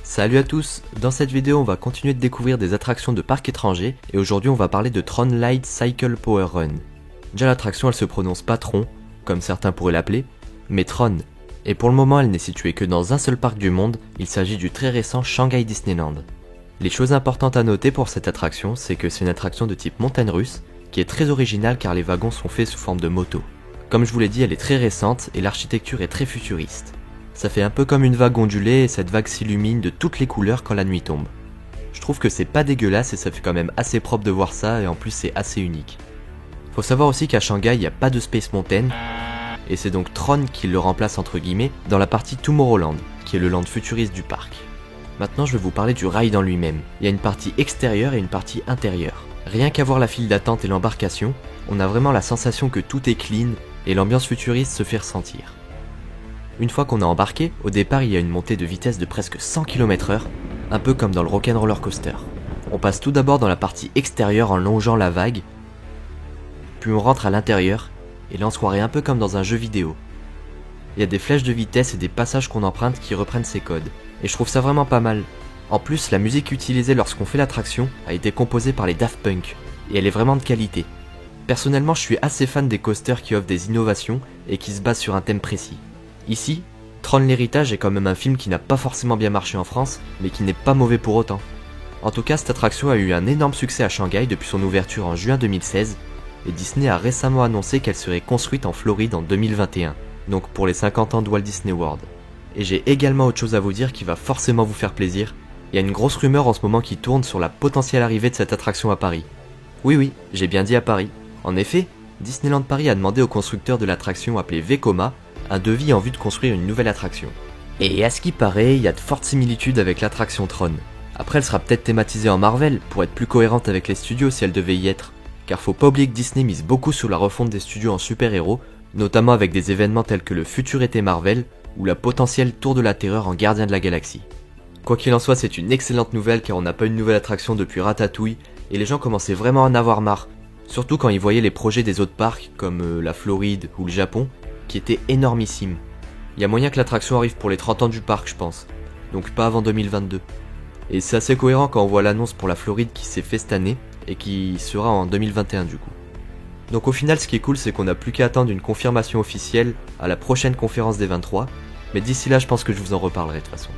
Salut à tous, dans cette vidéo on va continuer de découvrir des attractions de parcs étrangers et aujourd'hui on va parler de Tron Light Cycle Power Run. Déjà l'attraction elle se prononce pas Tron, comme certains pourraient l'appeler, mais Tron. Et pour le moment elle n'est située que dans un seul parc du monde, il s'agit du très récent Shanghai Disneyland. Les choses importantes à noter pour cette attraction, c'est que c'est une attraction de type montagne russe, qui est très originale car les wagons sont faits sous forme de moto. Comme je vous l'ai dit, elle est très récente et l'architecture est très futuriste. Ça fait un peu comme une vague ondulée et cette vague s'illumine de toutes les couleurs quand la nuit tombe. Je trouve que c'est pas dégueulasse et ça fait quand même assez propre de voir ça et en plus c'est assez unique. Faut savoir aussi qu'à Shanghai il n'y a pas de Space Mountain et c'est donc Tron qui le remplace entre guillemets dans la partie Tomorrowland, qui est le land futuriste du parc. Maintenant je vais vous parler du ride en lui-même. Il y a une partie extérieure et une partie intérieure. Rien qu'à voir la file d'attente et l'embarcation, on a vraiment la sensation que tout est clean et l'ambiance futuriste se fait ressentir. Une fois qu'on a embarqué, au départ il y a une montée de vitesse de presque 100 km/h, un peu comme dans le Rock'n'Roller Coaster. On passe tout d'abord dans la partie extérieure en longeant la vague, puis on rentre à l'intérieur, et là on se croirait un peu comme dans un jeu vidéo. Il y a des flèches de vitesse et des passages qu'on emprunte qui reprennent ces codes, et je trouve ça vraiment pas mal. En plus, la musique utilisée lorsqu'on fait l'attraction a été composée par les Daft Punk, et elle est vraiment de qualité. Personnellement je suis assez fan des coasters qui offrent des innovations et qui se basent sur un thème précis. Ici, Tron l'héritage est quand même un film qui n'a pas forcément bien marché en France, mais qui n'est pas mauvais pour autant. En tout cas, cette attraction a eu un énorme succès à Shanghai depuis son ouverture en juin 2016, et Disney a récemment annoncé qu'elle serait construite en Floride en 2021, donc pour les 50 ans de Walt Disney World. Et j'ai également autre chose à vous dire qui va forcément vous faire plaisir, il y a une grosse rumeur en ce moment qui tourne sur la potentielle arrivée de cette attraction à Paris. Oui, j'ai bien dit à Paris. En effet, Disneyland Paris a demandé au constructeur de l'attraction appelée Vekoma un devis en vue de construire une nouvelle attraction. Et à ce qui paraît, il y a de fortes similitudes avec l'attraction Tron. Après elle sera peut-être thématisée en Marvel pour être plus cohérente avec les studios si elle devait y être, car faut pas oublier que Disney mise beaucoup sur la refonte des studios en super-héros, notamment avec des événements tels que le futur été Marvel ou la potentielle Tour de la Terreur en Gardien de la Galaxie. Quoi qu'il en soit, c'est une excellente nouvelle car on n'a pas une nouvelle attraction depuis Ratatouille et les gens commençaient vraiment à en avoir marre, surtout quand ils voyaient les projets des autres parcs comme la Floride ou le Japon, qui était énormissime. Il y a moyen que l'attraction arrive pour les 30 ans du parc je pense, donc pas avant 2022. Et c'est assez cohérent quand on voit l'annonce pour la Floride qui s'est fait cette année, et qui sera en 2021 du coup. Donc au final ce qui est cool c'est qu'on n'a plus qu'à attendre une confirmation officielle à la prochaine conférence des 23, mais d'ici là je pense que je vous en reparlerai de toute façon.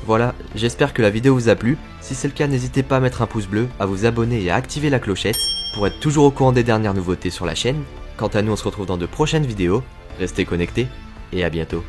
Voilà, j'espère que la vidéo vous a plu, si c'est le cas n'hésitez pas à mettre un pouce bleu, à vous abonner et à activer la clochette, pour être toujours au courant des dernières nouveautés sur la chaîne. Quant à nous on se retrouve dans de prochaines vidéos. Restez connectés et à bientôt.